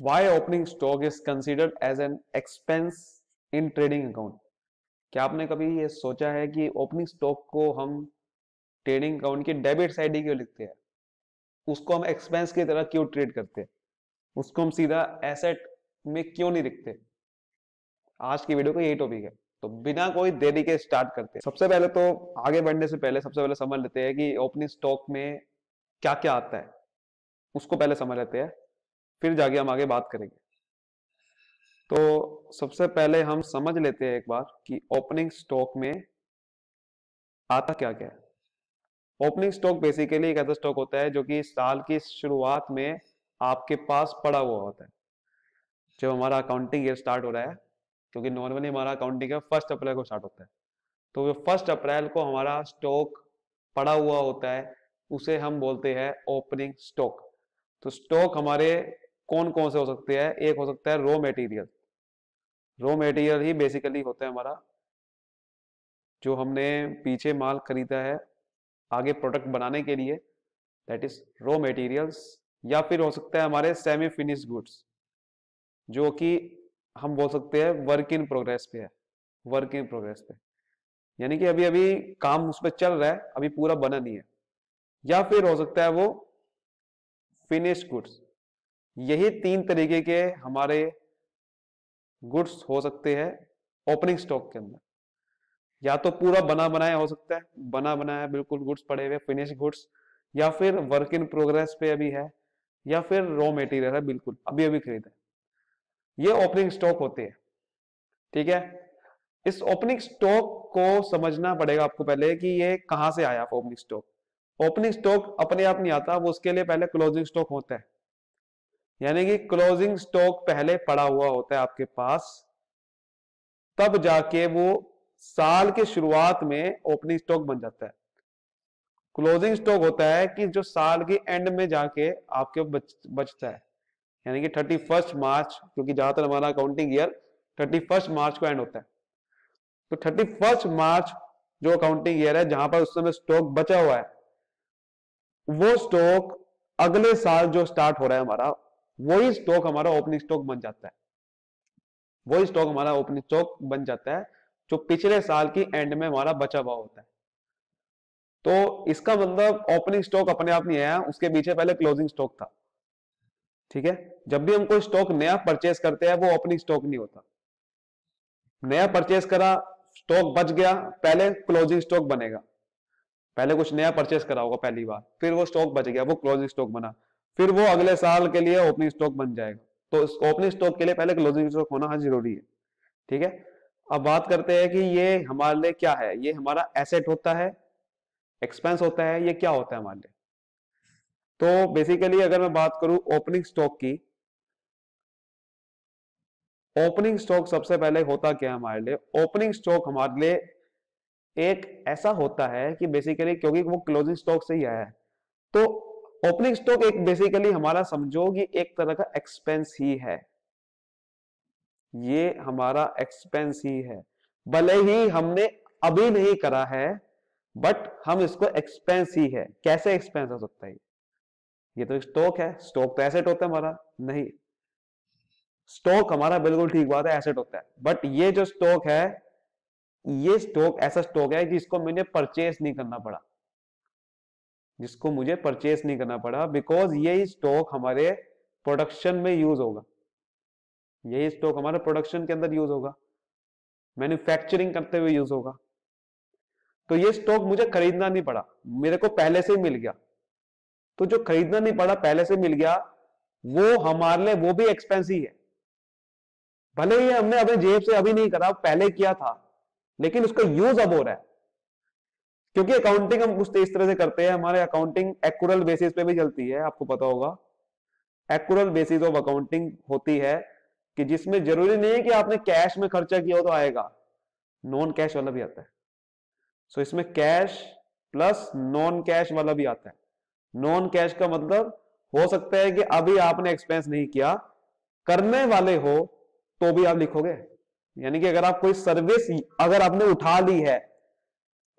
Why opening stock is considered as an expense in trading account? क्या आपने कभी ये सोचा है कि ओपनिंग स्टॉक को हम ट्रेडिंग अकाउंट की डेबिट साइड ही क्यों लिखते हैं? उसको हम एक्सपेंस की तरह क्यों ट्रीट करते हैं? उसको हम सीधा एसेट में क्यों नहीं लिखते? आज की वीडियो का यही टॉपिक है। तो बिना कोई देरी के स्टार्ट करते हैं। सबसे पहले तो आगे बढ़ने से पहले सबसे पहले समझ लेते हैं कि ओपनिंग स्टॉक में क्या क्या आता है, उसको पहले समझ लेते हैं, फिर जाके हम आगे बात करेंगे। तो सबसे पहले हम समझ लेते हैं एक बार कि ओपनिंग स्टॉक में आता क्या क्या है। ओपनिंग स्टॉक बेसिकली एक ऐसा स्टॉक होता है जो कि साल की शुरुआत में आपके पास पड़ा हुआ होता है। जब हमारा अकाउंटिंग ईयर स्टार्ट हो रहा है, क्योंकि नॉर्मली हमारा अकाउंटिंग ईयर 1 अप्रैल को स्टार्ट होता है, तो 1 अप्रैल को हमारा स्टॉक पड़ा हुआ होता है, उसे हम बोलते हैं ओपनिंग स्टॉक। तो स्टॉक हमारे कौन कौन से हो सकते हैं? एक हो सकता है रॉ मटेरियल। रॉ मटेरियल ही बेसिकली होता है हमारा जो हमने पीछे माल खरीदा है आगे प्रोडक्ट बनाने के लिए, दैट इज रॉ मटेरियल्स। या फिर हो सकता है हमारे सेमी फिनिश गुड्स, जो कि हम बोल सकते हैं वर्क इन प्रोग्रेस पे है, वर्क इन प्रोग्रेस पे, यानी कि अभी अभी काम उस पर चल रहा है, अभी पूरा बना नहीं है। या फिर हो सकता है वो फिनिश गुड्स। यही 3 तरीके के हमारे गुड्स हो सकते हैं ओपनिंग स्टॉक के अंदर। या तो पूरा बना बनाया हो सकता है, बना बनाया बिल्कुल गुड्स पड़े हुए फिनिश गुड्स, या फिर वर्क इन प्रोग्रेस पे अभी है, या फिर रॉ मटेरियल है बिल्कुल अभी अभी खरीदा है। ये ओपनिंग स्टॉक होते हैं, ठीक है। इस ओपनिंग स्टॉक को समझना पड़ेगा आपको पहले कि ये कहां से आया ओपनिंग स्टॉक। ओपनिंग स्टॉक अपने आप नहीं आता, वो उसके लिए पहले क्लोजिंग स्टॉक होता है, यानी कि क्लोजिंग स्टॉक पहले पड़ा हुआ होता है आपके पास, तब जाके वो साल के शुरुआत में ओपनिंग स्टॉक बन जाता है। क्लोजिंग स्टॉक होता है कि जो साल के एंड में जाके आपके बचता है, यानी कि 31 मार्च, क्योंकि ज्यादातर हमारा अकाउंटिंग ईयर 31 मार्च को एंड होता है। तो 31 मार्च जो अकाउंटिंग ईयर है, जहां पर उस समय स्टॉक बचा हुआ है, वो स्टॉक अगले साल जो स्टार्ट हो रहा है हमारा, वही स्टॉक हमारा ओपनिंग स्टॉक बन जाता है। वही स्टॉक हमारा ओपनिंग स्टॉक बन जाता है जो पिछले साल की एंड में हमारा बचा हुआ होता है। तो इसका मतलब ओपनिंग स्टॉक अपने आप नहीं आया, उसके पीछे पहले क्लोजिंग स्टॉक था, ठीक है। जब भी हम कोई स्टॉक नया परचेस करते हैं, वो ओपनिंग स्टॉक नहीं होता। नया परचेस करा, स्टॉक बच गया, पहले क्लोजिंग स्टॉक बनेगा। पहले कुछ नया परचेस करा होगा पहली बार, फिर वो स्टॉक बच गया, वो क्लोजिंग स्टॉक बना, फिर वो अगले साल के लिए ओपनिंग स्टॉक बन जाएगा। तो इस ओपनिंग स्टॉक के लिए पहले क्लोजिंग स्टॉक होना जरूरी है, ठीक है। अब बात करते हैं कि ये हमारे लिए क्या है। ये हमारा एसेट होता है, एक्सपेंस होता है, ये क्या होता है हमारे लिए? तो बेसिकली अगर मैं बात करूं ओपनिंग स्टॉक की, ओपनिंग स्टॉक सबसे पहले होता क्या है हमारे लिए? ओपनिंग स्टॉक हमारे लिए एक ऐसा होता है कि बेसिकली क्योंकि वो क्लोजिंग स्टॉक से ही आया है, तो ओपनिंग स्टॉक एक बेसिकली हमारा समझो कि एक तरह का एक्सपेंस ही है। ये हमारा एक्सपेंस ही है, भले ही हमने अभी नहीं करा है, बट हम इसको एक्सपेंस ही है। कैसे एक्सपेंस हो सकता है? ये तो स्टॉक है, स्टॉक तो एसेट होता है हमारा? नहीं, स्टॉक हमारा बिल्कुल ठीक बात है, एसेट होता है। बट ये जो स्टॉक है, ये स्टॉक ऐसा स्टॉक है जिसको मैंने परचेस नहीं करना पड़ा, जिसको मुझे परचेस नहीं करना पड़ा, बिकॉज ये स्टॉक हमारे प्रोडक्शन में यूज होगा। यही स्टॉक हमारे प्रोडक्शन के अंदर यूज होगा, मैन्युफैक्चरिंग करते हुए यूज होगा। तो ये स्टॉक मुझे खरीदना नहीं पड़ा, मेरे को पहले से ही मिल गया। तो जो खरीदना नहीं पड़ा, पहले से मिल गया, वो हमारे लिए वो भी एक्सपेंस ही है। भले ही हमने अपने जेब से अभी नहीं करा, पहले किया था, लेकिन उसका यूज अब हो रहा है। क्योंकि अकाउंटिंग हम कुछ इस तरह से करते हैं, हमारे अकाउंटिंग एक्यूरल बेसिस पे भी चलती है, आपको पता होगा। एक्यूरल बेसिस ऑफ अकाउंटिंग होती है कि जिसमें जरूरी नहीं है कि आपने कैश में खर्चा किया हो तो आएगा, नॉन कैश वाला भी आता है। सो इसमें कैश प्लस नॉन कैश वाला भी आता है। नॉन कैश का मतलब हो सकता है कि अभी आपने एक्सपेंस नहीं किया, करने वाले हो तो भी आप लिखोगे। यानी कि अगर आप कोई सर्विस अगर आपने उठा ली है,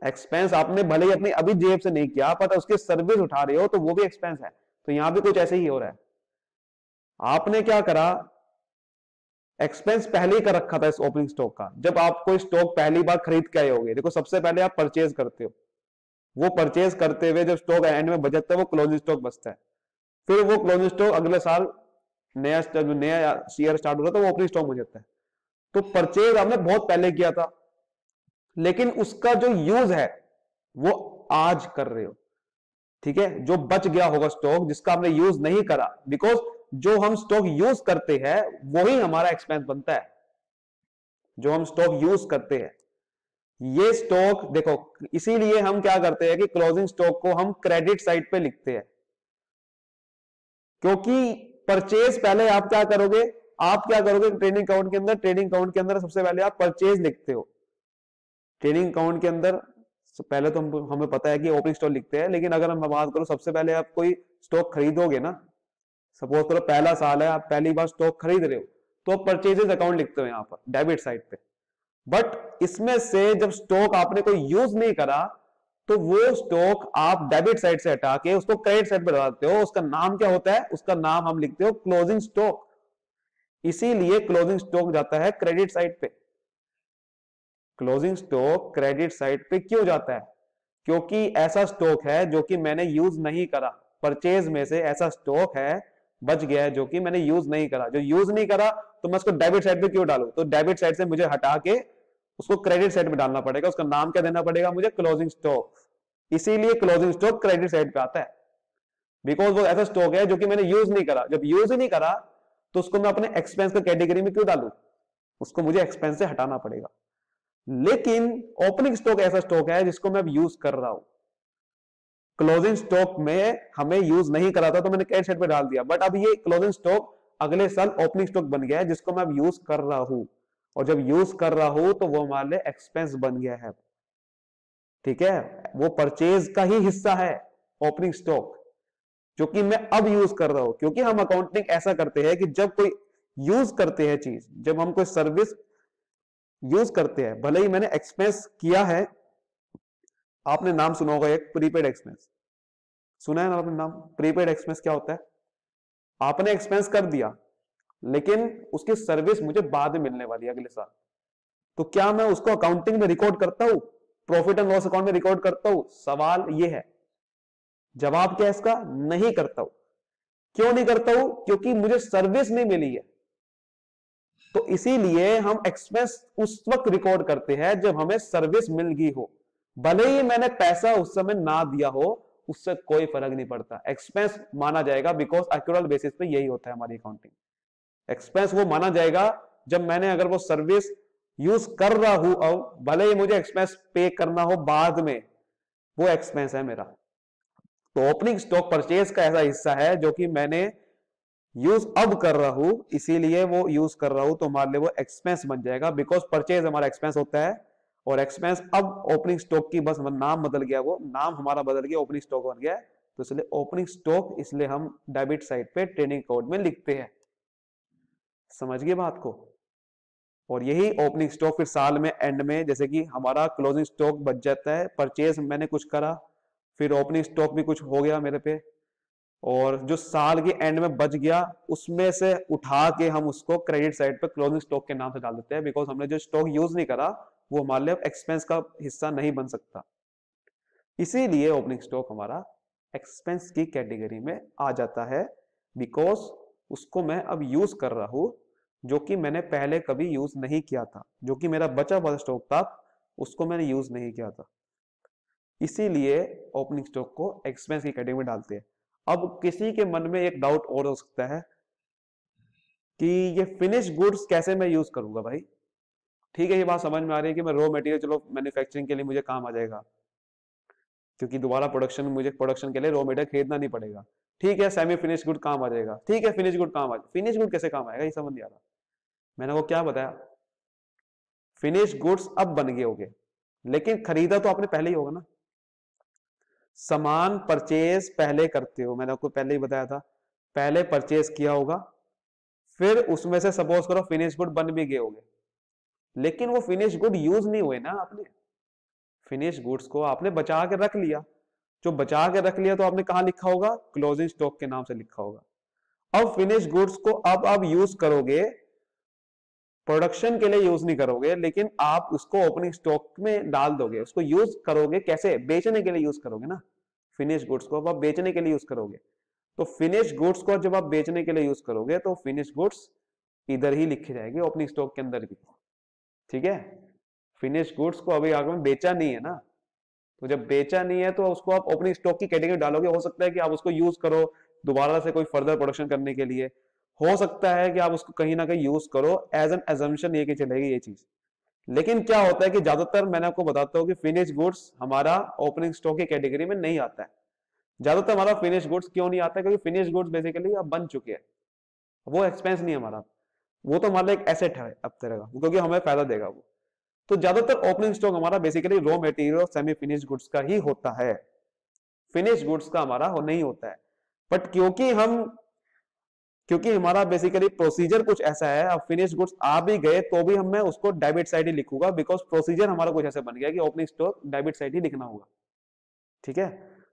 एक्सपेंस आपने भले ही अपनी अभी जेब से नहीं किया, पर उसकी सर्विस उठा रहे हो तो वो भी एक्सपेंस है। तो यहां भी कुछ ऐसे ही हो रहा है। आपने क्या करा, एक्सपेंस पहले ही कर रखा था इस ओपनिंग स्टॉक का। जब आप कोई स्टॉक पहली बार खरीद के आए होगे, देखो सबसे पहले आप परचेज करते हो, वो परचेज करते हुए जब स्टॉक एंड में बचता है वो क्लोजिंग स्टॉक बचता है। फिर वो क्लोजिंग स्टॉक अगले साल नया शेयर स्टार्ट होता है तो वो ओपनिंग स्टॉक हो जाता है। तो परचेज आपने बहुत पहले किया था, लेकिन उसका जो यूज है वो आज कर रहे हो। ठीक है, जो बच गया होगा स्टॉक जिसका हमने यूज नहीं करा, बिकॉज जो हम स्टॉक यूज करते हैं वही हमारा एक्सपेंस बनता है। जो हम स्टॉक यूज करते हैं ये स्टॉक देखो, इसीलिए हम क्या करते हैं कि क्लोजिंग स्टॉक को हम क्रेडिट साइड पे लिखते हैं, क्योंकि परचेज पहले आप क्या करोगे, ट्रेडिंग अकाउंट के अंदर, सबसे पहले आप परचेज लिखते हो। ट्रेडिंग अकाउंट के अंदर पहले तो हमें पता है कि ओपनिंग स्टॉक लिखते हैं, लेकिन अगर हम बात करो सबसे पहले आप कोई स्टॉक खरीदोगे ना, सपोज करो पहला साल है, आप पहली बार स्टॉक खरीद रहे हो, तो परचेजेस अकाउंट लिखते हो यहाँ पर डेबिट साइड पे। बट इसमें से जब स्टॉक आपने कोई यूज नहीं करा तो वो स्टॉक आप डेबिट साइड से हटा के उसको क्रेडिट साइड पे डालते हो। उसका नाम क्या होता है, उसका नाम हम लिखते हो क्लोजिंग स्टॉक। इसीलिए क्लोजिंग स्टॉक जाता है क्रेडिट साइड पे। क्लोजिंग स्टॉक क्रेडिट साइड पे क्यों जाता है, क्योंकि ऐसा स्टॉक है जो कि मैंने यूज नहीं करा। परचेज में से ऐसा स्टॉक है बच गया है जो कि मैंने यूज नहीं करा। जो यूज नहीं करा तो मैं उसको डेबिट साइड पे क्यों डालू, तो डेबिट साइड से मुझे हटा के उसको क्रेडिट साइड पे डालना पड़ेगा। उसका नाम क्या देना पड़ेगा मुझे, क्लोजिंग स्टॉक। इसीलिए क्लोजिंग स्टॉक क्रेडिट साइड पे आता है, बिकॉज वो ऐसा स्टॉक है जो कि मैंने यूज नहीं करा। जब यूज ही नहीं करा तो उसको मैं अपने एक्सपेंस के कैटेगरी में क्यों डालू, उसको मुझे एक्सपेंस से हटाना पड़ेगा। लेकिन ओपनिंग स्टॉक ऐसा स्टॉक है जिसको मैं अब यूज कर रहा हूं। क्लोजिंग स्टॉक में हमें यूज नहीं करा था तो मैंने क्रेडिट साइड पे डाल दिया, बट अब ये क्लोजिंग स्टॉक अगले साल ओपनिंग स्टॉक बन गया है जिसको मैं अब यूज कर रहा हूं। और जब यूज कर रहा हूं तो वो हमारे लिए एक्सपेंस बन गया है। ठीक है, वो परचेज का ही हिस्सा है ओपनिंग स्टॉक, जो कि मैं अब यूज कर रहा हूं। क्योंकि हम अकाउंटिंग ऐसा करते हैं कि जब कोई यूज करते हैं चीज, जब हम कोई सर्विस यूज करते हैं, भले ही मैंने एक्सपेंस किया है। आपने नाम सुना होगा एक प्रीपेड एक्सपेंस, सुना है ना आपने नाम? प्रीपेड एक्सपेंस क्या होता है, आपने एक्सपेंस कर दिया लेकिन उसकी सर्विस मुझे बाद में मिलने वाली है अगले साल, तो क्या मैं उसको अकाउंटिंग में रिकॉर्ड करता हूं, प्रॉफिट एंड लॉस अकाउंट में रिकॉर्ड करता हूं? सवाल ये है, जवाब क्या है इसका, नहीं करता हूं। क्यों नहीं करता हूं, क्योंकि मुझे सर्विस नहीं मिली है। तो इसीलिए हम एक्सपेंस उस वक्त रिकॉर्ड करते हैं जब हमें सर्विस मिल गई हो। भले ही मैंने पैसा उस समय ना दिया हो, उससे कोई फर्क नहीं पड़ता, एक्सपेंस माना जाएगा। बिकॉज एक्चुअल बेसिस पे यही होता है हमारी अकाउंटिंग। एक्सपेंस वो माना जाएगा जब मैंने अगर वो सर्विस यूज कर रहा हूं, अब भले ही मुझे एक्सपेंस पे करना हो बाद में, वो एक्सपेंस है मेरा। तो ओपनिंग स्टॉक परचेज का ऐसा हिस्सा है जो कि मैंने यूज अब कर रहा हूं, इसीलिए वो यूज कर रहा हूं, तो हमारे लिए वो एक्सपेंस बन जाएगा। बिकॉज परचेज हमारा एक्सपेंस होता है और एक्सपेंस अब ओपनिंग स्टॉक की बस नाम बदल गया, वो नाम हमारा बदल गया, ओपनिंग स्टॉक बन गया। तो इसलिए ओपनिंग स्टॉक, इसलिए हम डेबिट साइड पे ट्रेडिंग अकाउंट में लिखते हैं। समझ गए बात को? और यही ओपनिंग स्टॉक फिर साल में एंड में, जैसे कि हमारा क्लोजिंग स्टॉक बच जाता है, परचेज मैंने कुछ करा, फिर ओपनिंग स्टॉक भी कुछ हो गया मेरे पे, और जो साल के एंड में बच गया उसमें से उठा के हम उसको क्रेडिट साइड पे क्लोजिंग स्टॉक के नाम से डाल देते हैं। बिकॉज हमने जो स्टॉक यूज नहीं करा वो हमारे लिए एक्सपेंस का हिस्सा नहीं बन सकता, इसीलिए ओपनिंग स्टॉक हमारा एक्सपेंस की कैटेगरी में आ जाता है। बिकॉज उसको मैं अब यूज कर रहा हूं जो कि मैंने पहले कभी यूज नहीं किया था, जो कि मेरा बचा हुआ स्टॉक था उसको मैंने यूज नहीं किया था, इसीलिए ओपनिंग स्टॉक को एक्सपेंस की कैटेगरी में डालते हैं। अब किसी के मन में एक डाउट और हो सकता है कि ये फिनिश गुड्स कैसे मैं यूज करूंगा भाई। ठीक है, ये बात समझ में आ रही है कि मैं रॉ मटेरियल चलो मैन्युफैक्चरिंग के लिए मुझे काम आ जाएगा, क्योंकि दोबारा मुझे प्रोडक्शन के लिए रॉ मटेरियल खरीदना नहीं पड़ेगा। ठीक है, सेमी फिनिश गुड काम आ जाएगा, ठीक है, फिनिश गुड काम आ जाएगा। फिनिश गुड कैसे काम आएगा ये समझ नहीं आ रहा। मैंने वो क्या बताया, फिनिश गुड्स अब बन गए होंगे, लेकिन खरीदा तो आपने पहले ही होगा ना। सामान परचेज पहले करते हो, मैंने आपको पहले ही बताया था, पहले परचेज किया होगा, फिर उसमें से सपोज करो फिनिश गुड बन भी गए होंगे, लेकिन वो फिनिश गुड यूज नहीं हुए ना। आपने फिनिश गुड्स को आपने बचा के रख लिया, जो बचा के रख लिया तो आपने कहां लिखा होगा, क्लोजिंग स्टॉक के नाम से लिखा होगा। अब फिनिश गुड्स को अब आप यूज करोगे, प्रोडक्शन के लिए यूज नहीं करोगे, लेकिन आप उसको ओपनिंग स्टॉक में डाल दोगे। उसको यूज करोगे कैसे? बेचने के लिए यूज करोगे ना। फिनिश गुड्स को अब आप बेचने के लिए यूज करोगे, तो फिनिश गुड्स को जब आप बेचने के लिए यूज करोगे तो फिनिश गुड्स इधर ही लिखी जाएगी ओपनिंग स्टॉक के अंदर भी। ठीक है, फिनिश गुड्स को अभी आगे में बेचा नहीं है ना, तो जब बेचा नहीं है तो उसको आप ओपनिंग स्टॉक की कैटेगरी डालोगे। हो सकता है कि आप उसको यूज करो दोबारा से कोई फर्दर प्रोडक्शन करने के लिए, हो सकता है कि आप उसको कहीं ना कहीं यूज करो एज एन एजम्पशन, ये कि चलेगी ये चीज। लेकिन क्या होता है कि ज्यादातर मैंने आपको बताता हूँ कि फिनिश गुड्स हमारा ओपनिंग स्टॉक की कैटेगरी में नहीं आता है। ज्यादातर हमारा फिनिश गुड्स क्यों नहीं आता है? क्योंकि फिनिश गुड्स बेसिकली अब बन चुके हैं, वो एक्सपेंस नहीं है हमारा, वो तो हमारा एक एसेट है अब तरह का, क्योंकि हमें फायदा देगा वो। तो ज्यादातर ओपनिंग स्टॉक हमारा basically raw material semi finish goods का ही होता है, फिनिश गुड्स का हमारा नहीं होता है। बट क्योंकि हमारा बेसिकली प्रोसीजर कुछ ऐसा है, अब फिनिश गुड्स आ भी गए तो भी मैं उसको डेबिट साइड ही लिखूंगा, बिकॉज प्रोसीजर हमारा कुछ ऐसा बन गया कि ओपनिंग स्टॉक डेबिट साइड ही लिखना होगा। ठीक है,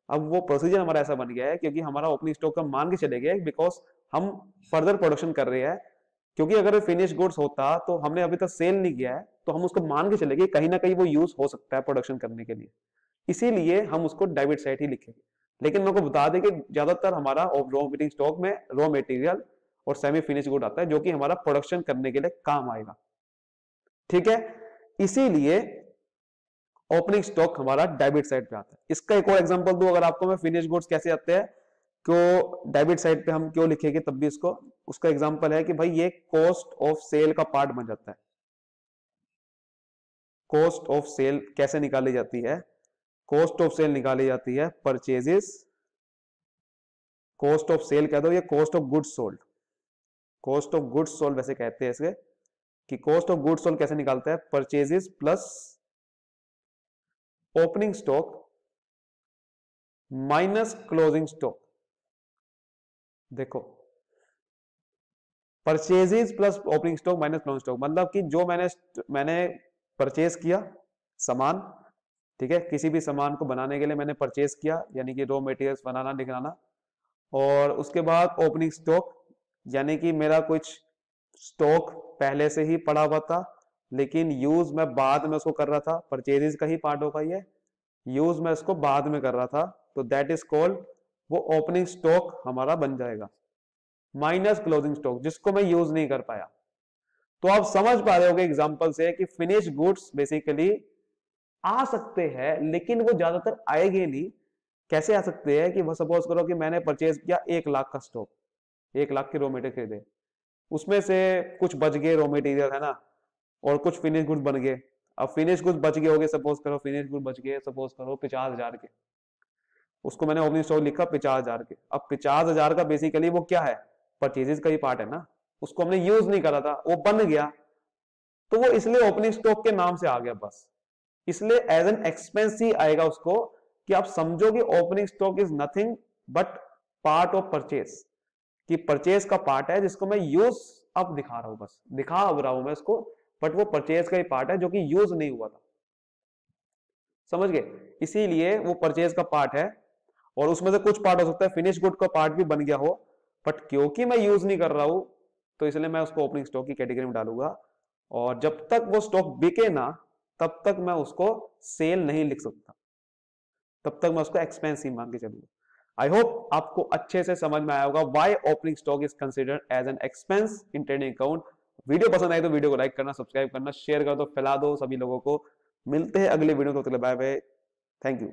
अब वो प्रोसीजर हमारा ऐसा बन गया है क्योंकि हमारा ओपनिंग स्टॉक का मान के चले गए, बिकॉज हम फर्दर प्रोडक्शन कर रहे हैं। क्योंकि अगर फिनिश गुड्स होता तो हमने अभी तक सेल नहीं किया है, तो हम उसको मान के चले गए कहीं ना कहीं वो यूज हो सकता है प्रोडक्शन करने के लिए, इसीलिए हम उसको डेबिट साइड ही लिखेंगे। लेकिन मेरे को बता दें कि ज्यादातर हमारा रॉ मटेरियल स्टॉक में रॉ मटेरियल और सेमी फिनिश गुड आता है, जो कि हमारा प्रोडक्शन करने के लिए काम आएगा। ठीक है, इसीलिए ओपनिंग स्टॉक हमारा डेबिट साइड पे आता है। इसका एक और एग्जांपल दूं अगर आपको मैं, फिनिश गुड्स कैसे आते हैं, क्यों डेबिट साइड पे हम क्यों लिखेंगे तब भी इसको, उसका एग्जांपल है कि भाई ये कॉस्ट ऑफ सेल का पार्ट बन जाता है। कॉस्ट ऑफ सेल कैसे निकाली जाती है? कॉस्ट ऑफ सेल निकाली जाती है परचेजेस, कॉस्ट ऑफ सेल कह दो, ये cost of goods sold, cost of goods sold वैसे कहते हैं इसके, कि कॉस्ट ऑफ गुड्स सोल्ड कैसे निकालते हैं? Purchases plus opening stock minus closing stock. देखो, purchases plus opening stock minus closing stock, मतलब कि जो मैंने परचेज किया सामान, ठीक है, किसी भी सामान को बनाने के लिए मैंने परचेज किया, यानी कि रॉ मटेरियल्स बनाना निकालना, और उसके बाद ओपनिंग स्टॉक, यानी कि मेरा कुछ स्टॉक पहले से ही पड़ा हुआ था लेकिन यूज मैं बाद में उसको कर रहा था, परचेजेस का ही पार्ट होगा ये, यूज मैं इसको बाद में कर रहा था, तो दैट इज कॉल्ड, वो ओपनिंग स्टॉक हमारा बन जाएगा, माइनस क्लोजिंग स्टॉक जिसको मैं यूज नहीं कर पाया। तो आप समझ पा रहे होगे एग्जांपल से कि फिनिश गुड्स बेसिकली आ सकते हैं, लेकिन वो ज्यादातर आएंगे नहीं। कैसे आ सकते हैं कि वो सपोज करो कि मैंने परचेज किया 1 लाख का स्टॉक, 1 लाख के रॉ मटेरियल खरीदे, उसमें से कुछ बच गए रॉ मटेरियल, है ना, और कुछ फिनिश गुड्स बन गए। अब फिनिश गुड्स बच गए होंगे, सपोज करो फिनिश गुड बच गए, सपोज करो 50,000 के, उसको मैंने ओपनिंग स्टॉक लिखा 50,000 के। अब 50,000 का बेसिकली वो क्या है? परचेजेस का ही पार्ट है ना, उसको हमने यूज नहीं करा था, वो बन गया, तो वो इसलिए ओपनिंग स्टॉक के नाम से आ गया बस, इसलिए एज एन एक्सपेंस ही आएगा उसको, कि आप समझो कि opening stock is nothing but part of purchase, कि परचेज का पार्ट है जिसको मैं यूज अब दिखा रहा हूं, बस दिखा अब रहा हूं मैं इसको, बट वो परचेज का ही पार्ट है जो कि यूज नहीं हुआ था। समझ गए? इसीलिए वो परचेज का पार्ट है, और उसमें से कुछ पार्ट हो सकता है फिनिश गुड का पार्ट भी बन गया हो, बट क्योंकि मैं यूज नहीं कर रहा हूं तो इसलिए मैं उसको ओपनिंग स्टॉक की कैटेगरी में डालूंगा, और जब तक वो स्टॉक बिके ना तब तक मैं उसको सेल नहीं लिख सकता, तब तक मैं उसको एक्सपेंस ही मान के चलूंगा। आई होप आपको अच्छे से समझ में आया होगा why opening stock is considered as an expense in trading account. Video पसंद आई तो वीडियो को लाइक करना, सब्सक्राइब करना, शेयर कर दो, फैला दो सभी लोगों को। मिलते हैं अगले वीडियो को, बाय बाय, थैंक यू।